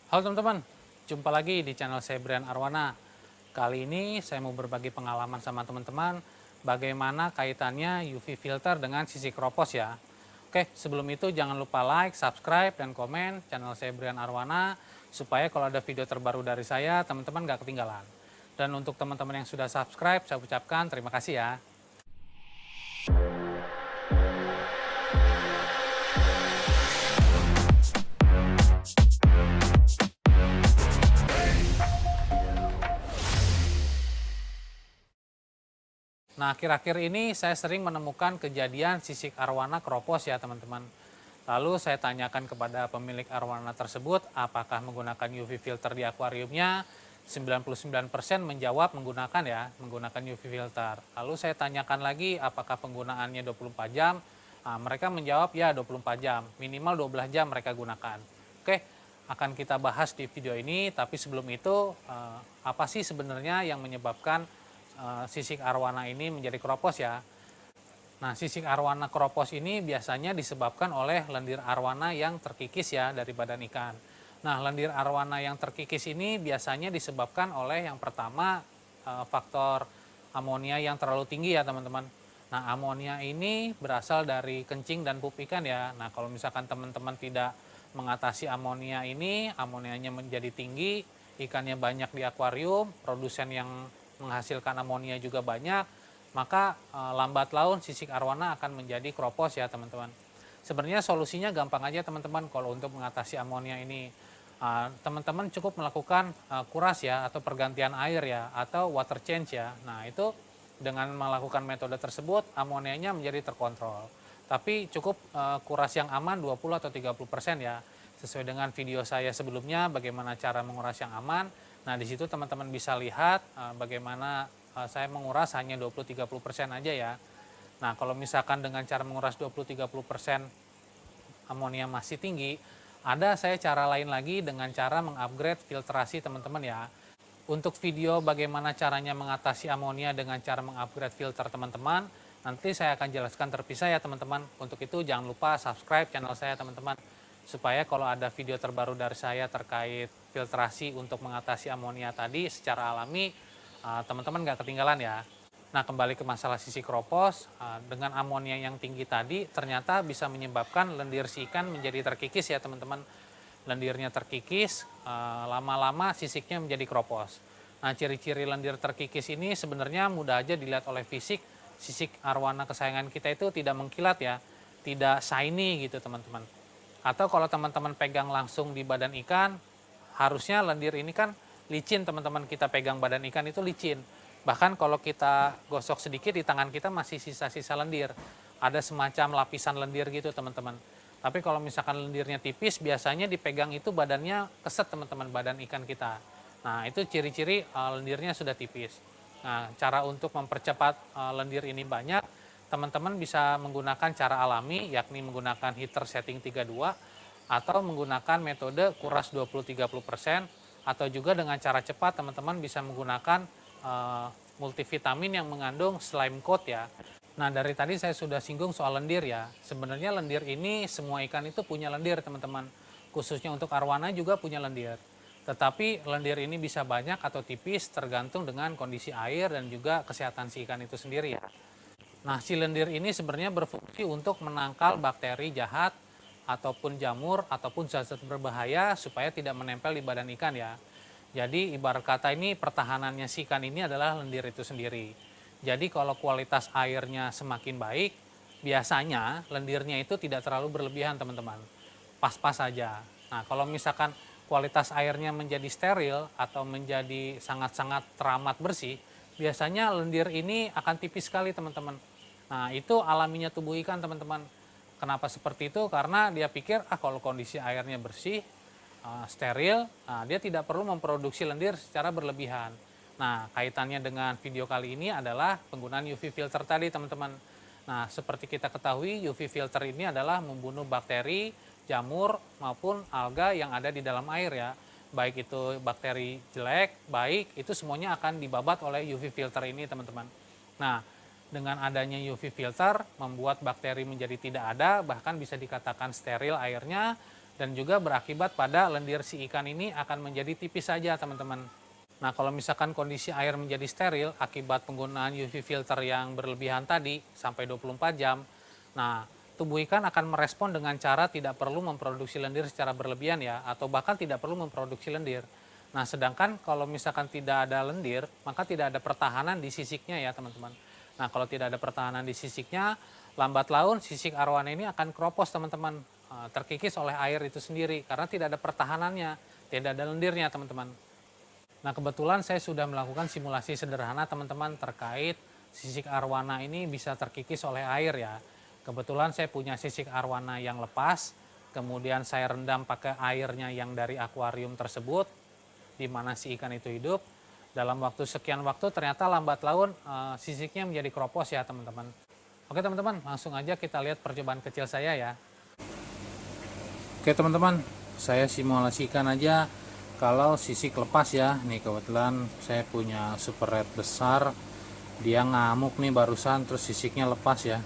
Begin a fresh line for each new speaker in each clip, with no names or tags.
Halo teman-teman, jumpa lagi di channel saya Brian Arwana. Kali ini saya mau berbagi pengalaman sama teman-teman bagaimana kaitannya UV filter dengan sisik kropos ya. Oke, sebelum itu jangan lupa like, subscribe, dan komen channel saya Brian Arwana supaya kalau ada video terbaru dari saya, teman-teman gak ketinggalan. Dan untuk teman-teman yang sudah subscribe, saya ucapkan terima kasih ya. Nah, akhir-akhir ini saya sering menemukan kejadian sisik arwana kropos ya teman-teman. Lalu saya tanyakan kepada pemilik arwana tersebut apakah menggunakan UV filter di akuariumnya. 99% menjawab menggunakan UV filter. Lalu saya tanyakan lagi apakah penggunaannya 24 jam. Nah, mereka menjawab ya 24 jam, minimal 12 jam mereka gunakan. Oke, akan kita bahas di video ini, tapi sebelum itu apa sih sebenarnya yang menyebabkan sisik arwana ini menjadi kropos ya. Nah, sisik arwana kropos ini biasanya disebabkan oleh lendir arwana yang terkikis ya dari badan ikan. Nah, lendir arwana yang terkikis ini biasanya disebabkan oleh yang pertama faktor amonia yang terlalu tinggi ya teman-teman. Nah, amonia ini berasal dari kencing dan pup ikan ya. Nah, kalau misalkan teman-teman tidak mengatasi amonia ini, amonianya menjadi tinggi, ikannya banyak di akuarium, produsen yang menghasilkan amonia juga banyak, maka lambat laun sisik arwana akan menjadi kropos ya teman-teman. Sebenarnya solusinya gampang aja teman-teman kalau untuk mengatasi amonia ini. Teman-teman cukup melakukan kuras ya atau pergantian air ya atau water change ya. Nah, itu dengan melakukan metode tersebut amonianya menjadi terkontrol. Tapi cukup kuras yang aman 20 atau 30% ya. Sesuai dengan video saya sebelumnya bagaimana cara menguras yang aman. Nah, di situ teman-teman bisa lihat bagaimana saya menguras hanya 20-30% aja ya. Nah, kalau misalkan dengan cara menguras 20-30% amonia masih tinggi, ada saya cara lain lagi dengan cara mengupgrade filtrasi teman-teman ya. Untuk video bagaimana caranya mengatasi amonia dengan cara mengupgrade filter teman-teman, nanti saya akan jelaskan terpisah ya teman-teman. Untuk itu jangan lupa subscribe channel saya teman-teman, supaya kalau ada video terbaru dari saya terkait filtrasi untuk mengatasi amonia tadi secara alami, teman-teman nggak ketinggalan ya. Nah, kembali ke masalah sisi kropos, dengan amonia yang tinggi tadi ternyata bisa menyebabkan lendir si ikan menjadi terkikis ya teman-teman. Lendirnya terkikis, lama-lama sisiknya menjadi kropos. Nah, ciri-ciri lendir terkikis ini sebenarnya mudah aja dilihat oleh fisik. Sisik arwana kesayangan kita itu tidak mengkilat ya, tidak shiny gitu teman-teman. Atau kalau teman-teman pegang langsung di badan ikan, harusnya lendir ini kan licin teman-teman, kita pegang badan ikan itu licin. Bahkan kalau kita gosok sedikit di tangan kita masih sisa-sisa lendir. Ada semacam lapisan lendir gitu teman-teman. Tapi kalau misalkan lendirnya tipis, biasanya dipegang itu badannya keset teman-teman, badan ikan kita. Nah, itu ciri-ciri lendirnya sudah tipis. Nah, cara untuk mempercepat lendir ini banyak, teman-teman bisa menggunakan cara alami, yakni menggunakan heater setting 32, atau menggunakan metode kuras 20-30%, atau juga dengan cara cepat teman-teman bisa menggunakan multivitamin yang mengandung slime coat ya. Nah, dari tadi saya sudah singgung soal lendir ya. Sebenarnya lendir ini semua ikan itu punya lendir teman-teman. Khususnya untuk arwana juga punya lendir. Tetapi lendir ini bisa banyak atau tipis tergantung dengan kondisi air dan juga kesehatan si ikan itu sendiri ya. Nah, si lendir ini sebenarnya berfungsi untuk menangkal bakteri jahat ataupun jamur ataupun zat-zat berbahaya supaya tidak menempel di badan ikan ya. Jadi ibarat kata ini pertahanannya si ikan ini adalah lendir itu sendiri. Jadi kalau kualitas airnya semakin baik, biasanya lendirnya itu tidak terlalu berlebihan teman-teman. Pas-pas saja. Nah, kalau misalkan kualitas airnya menjadi steril atau menjadi sangat-sangat teramat bersih, biasanya lendir ini akan tipis sekali teman-teman. Nah, itu alaminya tubuh ikan teman-teman. Kenapa seperti itu? Karena dia pikir, kalau kondisi airnya bersih, steril, dia tidak perlu memproduksi lendir secara berlebihan. Nah, kaitannya dengan video kali ini adalah penggunaan UV filter tadi teman-teman. Nah, seperti kita ketahui UV filter ini adalah membunuh bakteri, jamur, maupun alga yang ada di dalam air ya. Baik itu bakteri jelek, baik, itu semuanya akan dibabat oleh UV filter ini teman-teman. Nah, dengan adanya UV filter membuat bakteri menjadi tidak ada, bahkan bisa dikatakan steril airnya, dan juga berakibat pada lendir si ikan ini akan menjadi tipis saja teman-teman. Nah, kalau misalkan kondisi air menjadi steril akibat penggunaan UV filter yang berlebihan tadi sampai 24 jam, nah tubuh ikan akan merespon dengan cara tidak perlu memproduksi lendir secara berlebihan ya, atau bahkan tidak perlu memproduksi lendir. Nah, sedangkan kalau misalkan tidak ada lendir, maka tidak ada pertahanan di sisiknya ya teman-teman. Nah, kalau tidak ada pertahanan di sisiknya, lambat laun sisik arwana ini akan keropos teman-teman, terkikis oleh air itu sendiri karena tidak ada pertahanannya, tidak ada lendirnya teman-teman. Nah, kebetulan saya sudah melakukan simulasi sederhana teman-teman terkait sisik arwana ini bisa terkikis oleh air ya. Kebetulan saya punya sisik arwana yang lepas, kemudian saya rendam pakai airnya yang dari akuarium tersebut, di mana si ikan itu hidup. Dalam waktu sekian waktu ternyata lambat laun sisiknya menjadi keropos ya teman-teman. Oke teman-teman, langsung aja kita lihat percobaan kecil saya ya. Oke teman-teman, saya simulasikan aja kalau sisik lepas ya. Nih kebetulan saya punya super red besar, dia ngamuk nih barusan, terus sisiknya lepas ya.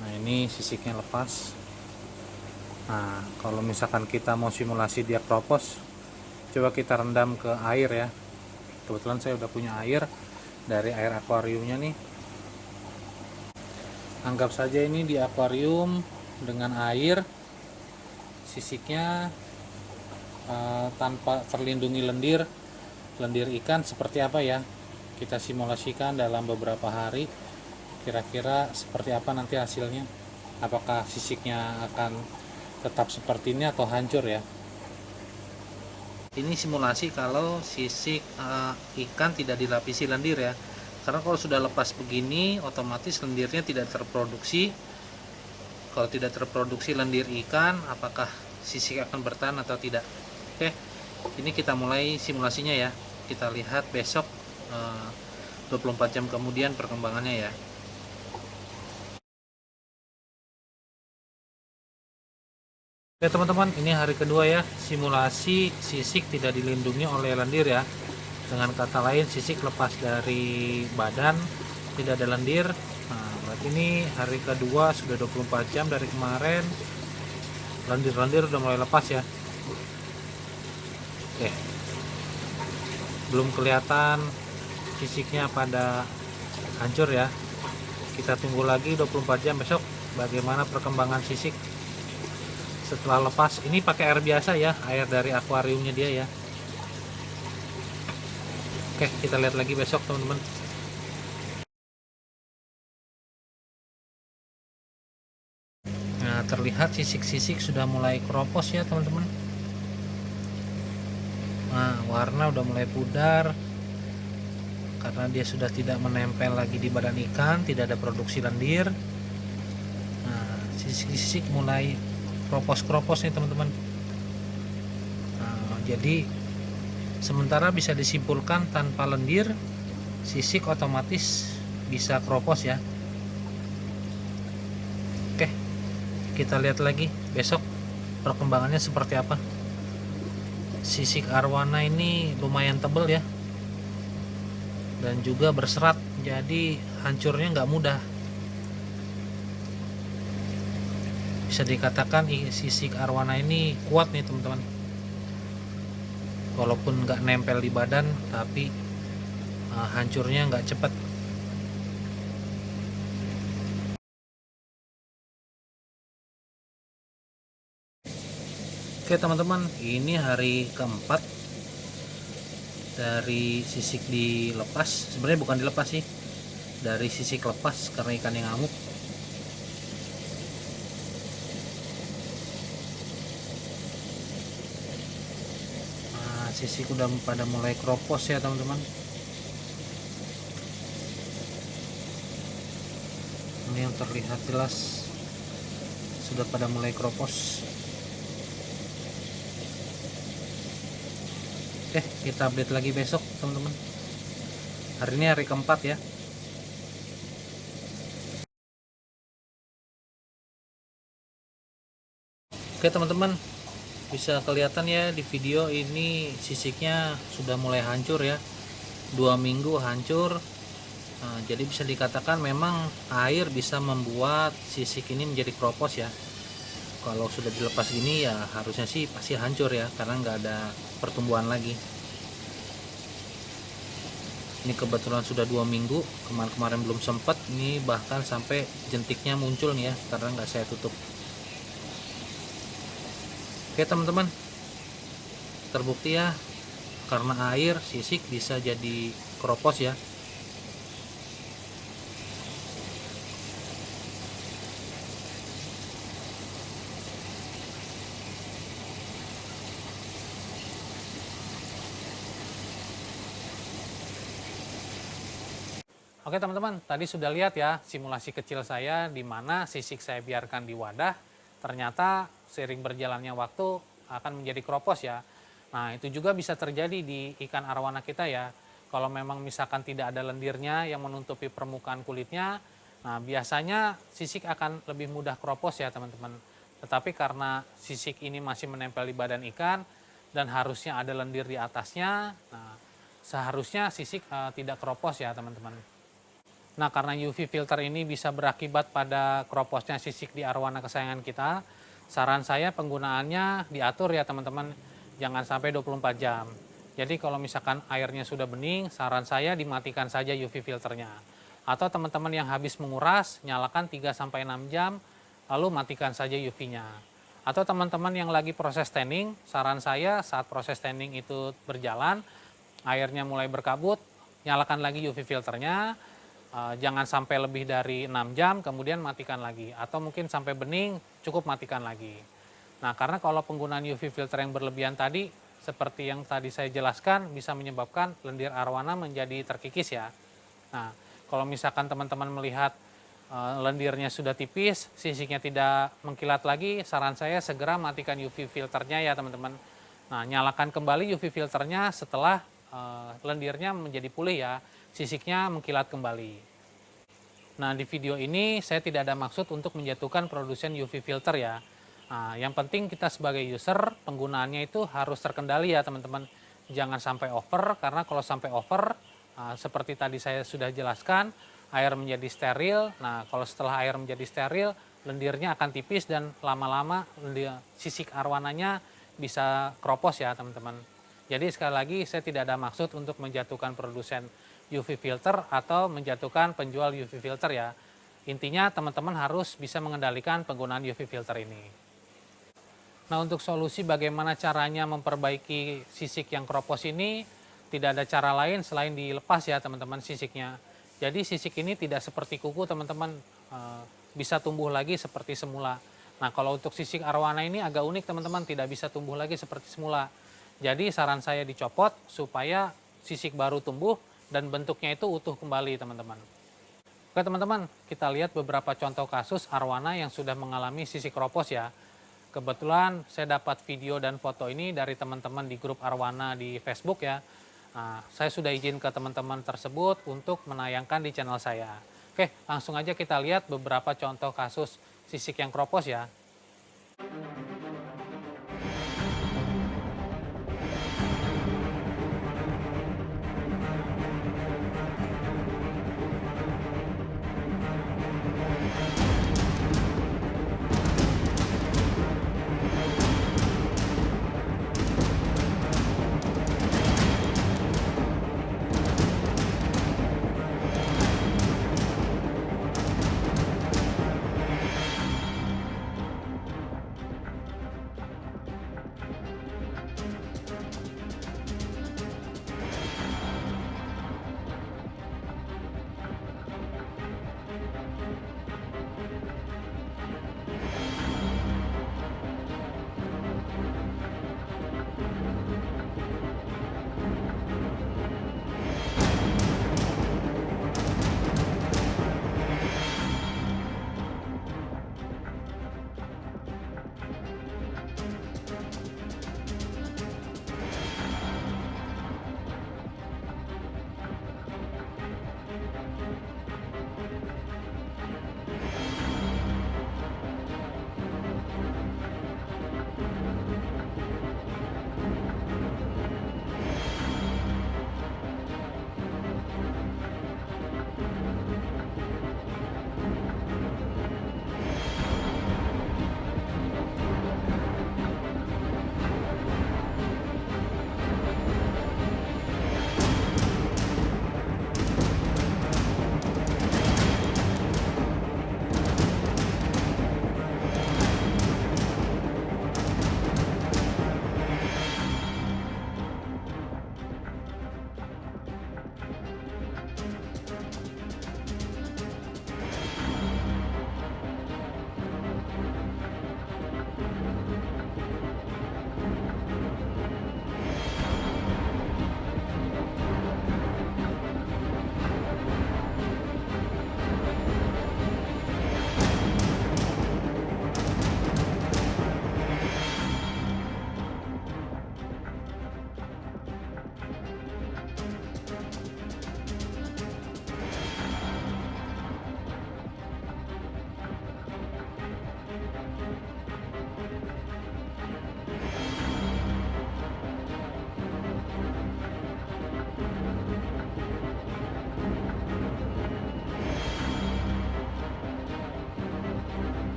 Nah ini sisiknya lepas. Nah kalau misalkan kita mau simulasi dia keropos, coba kita rendam ke air ya. Kebetulan saya udah punya air dari air akuariumnya nih. Anggap saja ini di akuarium dengan air, sisiknya tanpa terlindungi lendir ikan seperti apa ya. Kita simulasikan dalam beberapa hari, kira-kira seperti apa nanti hasilnya. Apakah sisiknya akan tetap seperti ini atau hancur ya. Ini simulasi kalau sisik ikan tidak dilapisi lendir ya. Karena kalau sudah lepas begini, otomatis lendirnya tidak terproduksi. Kalau tidak terproduksi lendir ikan, apakah sisik akan bertahan atau tidak? Oke, ini kita mulai simulasinya ya. Kita lihat besok 24 jam kemudian perkembangannya ya. Oke teman-teman, ini hari kedua ya, simulasi sisik tidak dilindungi oleh lendir ya. Dengan kata lain, sisik lepas dari badan, tidak ada lendir. Nah, berarti ini hari kedua sudah 24 jam dari kemarin, lendir-lendir udah mulai lepas ya. Oke, belum kelihatan sisiknya pada hancur ya. Kita tunggu lagi 24 jam besok bagaimana perkembangan sisik setelah lepas. Ini pakai air biasa ya, air dari akuariumnya dia ya. Oke, kita lihat lagi besok teman-teman. Nah, terlihat sisik-sisik sudah mulai keropos ya teman-teman. Nah, warna udah mulai pudar karena dia sudah tidak menempel lagi di badan ikan, tidak ada produksi lendir. Nah, sisik-sisik mulai keropos-keropos nih teman-teman. Nah, jadi sementara bisa disimpulkan tanpa lendir, sisik otomatis bisa keropos ya. Oke, kita lihat lagi besok perkembangannya seperti apa. Sisik arwana ini lumayan tebal ya, dan juga berserat, jadi hancurnya nggak mudah. Bisa dikatakan sisik arwana ini kuat nih teman-teman. Walaupun nggak nempel di badan, tapi hancurnya nggak cepat. Oke teman-teman, ini hari keempat dari sisik dilepas. Sebenarnya bukan dilepas sih, dari sisik lepas karena ikan yang ngamuk. Nah, sisik udah pada mulai keropos ya teman-teman. Ini yang terlihat jelas sudah pada mulai keropos. Oke, kita update lagi besok teman-teman. Hari ini hari keempat ya. Oke teman-teman, bisa kelihatan ya di video ini sisiknya sudah mulai hancur ya. 2 minggu hancur. Nah, jadi bisa dikatakan memang air bisa membuat sisik ini menjadi keropos ya. Kalau sudah dilepas gini ya harusnya sih pasti hancur ya, karena nggak ada pertumbuhan lagi. Ini kebetulan sudah 2 minggu, kemarin-kemarin belum sempat, ini bahkan sampai jentiknya muncul nih ya, karena nggak saya tutup. Oke teman-teman, terbukti ya, karena air sisik bisa jadi keropos ya. Oke teman-teman, tadi sudah lihat ya simulasi kecil saya di mana sisik saya biarkan di wadah, ternyata seiring berjalannya waktu akan menjadi keropos ya. Nah itu juga bisa terjadi di ikan arwana kita ya. Kalau memang misalkan tidak ada lendirnya yang menutupi permukaan kulitnya, nah biasanya sisik akan lebih mudah keropos ya teman-teman. Tetapi karena sisik ini masih menempel di badan ikan dan harusnya ada lendir di atasnya, nah seharusnya sisik tidak keropos ya teman-teman. Nah, karena UV filter ini bisa berakibat pada keroposnya sisik di arwana kesayangan kita, saran saya penggunaannya diatur ya teman-teman, jangan sampai 24 jam. Jadi kalau misalkan airnya sudah bening, saran saya dimatikan saja UV filternya. Atau teman-teman yang habis menguras, nyalakan 3-6 jam, lalu matikan saja UV-nya. Atau teman-teman yang lagi proses tanning, saran saya saat proses tanning itu berjalan, airnya mulai berkabut, nyalakan lagi UV filternya, jangan sampai lebih dari 6 jam kemudian matikan lagi, atau mungkin sampai bening cukup matikan lagi. Nah karena kalau penggunaan UV filter yang berlebihan tadi seperti yang tadi saya jelaskan bisa menyebabkan lendir arwana menjadi terkikis ya. Nah kalau misalkan teman-teman melihat lendirnya sudah tipis, sisiknya tidak mengkilat lagi, saran saya segera matikan UV filternya ya teman-teman. Nah nyalakan kembali UV filternya setelah lendirnya menjadi pulih ya, sisiknya mengkilat kembali. Nah di video ini saya tidak ada maksud untuk menjatuhkan produsen UV filter ya. Nah, yang penting kita sebagai user penggunaannya itu harus terkendali ya teman-teman. Jangan sampai over, karena kalau sampai over seperti tadi saya sudah jelaskan, air menjadi steril. Nah kalau setelah air menjadi steril, lendirnya akan tipis dan lama-lama sisik arwananya bisa keropos ya teman-teman. Jadi sekali lagi saya tidak ada maksud untuk menjatuhkan produsen UV filter atau menjatuhkan penjual UV filter ya. Intinya teman-teman harus bisa mengendalikan penggunaan UV filter ini. Nah untuk solusi bagaimana caranya memperbaiki sisik yang keropos ini, tidak ada cara lain selain dilepas ya teman-teman sisiknya. Jadi sisik ini tidak seperti kuku teman-teman, bisa tumbuh lagi seperti semula. Nah kalau untuk sisik arwana ini agak unik teman-teman, tidak bisa tumbuh lagi seperti semula. Jadi saran saya dicopot supaya sisik baru tumbuh dan bentuknya itu utuh kembali teman-teman. Oke teman-teman, kita lihat beberapa contoh kasus arwana yang sudah mengalami sisik keropos ya. Kebetulan saya dapat video dan foto ini dari teman-teman di grup arwana di Facebook ya. Nah, saya sudah izin ke teman-teman tersebut untuk menayangkan di channel saya. Oke, langsung aja kita lihat beberapa contoh kasus sisik yang keropos ya.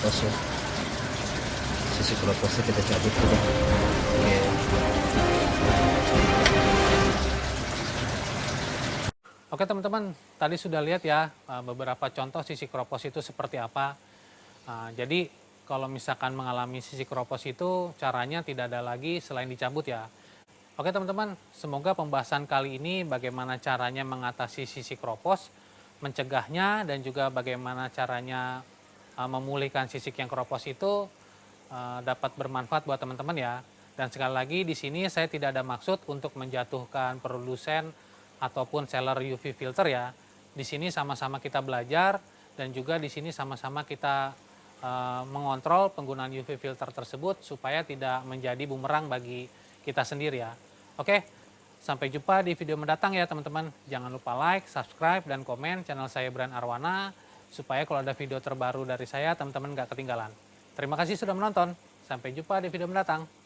keropos ya. Sisi keroposnya kita cabut dulu. Oke.
Oke teman-teman, tadi sudah lihat ya beberapa contoh sisi keropos itu seperti apa. Jadi kalau misalkan mengalami sisi keropos itu caranya tidak ada lagi selain dicabut ya. Oke teman-teman, semoga pembahasan kali ini bagaimana caranya mengatasi sisi keropos, mencegahnya dan juga bagaimana caranya memulihkan sisik yang keropos itu dapat bermanfaat buat teman-teman ya. Dan sekali lagi di sini saya tidak ada maksud untuk menjatuhkan produsen ataupun seller UV filter ya. Di sini sama-sama kita belajar dan juga di sini sama-sama kita mengontrol penggunaan UV filter tersebut supaya tidak menjadi bumerang bagi kita sendiri ya. Oke, sampai jumpa di video mendatang ya teman-teman. Jangan lupa like, subscribe, dan komen channel saya Brand Arwana supaya kalau ada video terbaru dari saya teman-teman gak ketinggalan. Terima kasih sudah menonton. Sampai jumpa di video mendatang.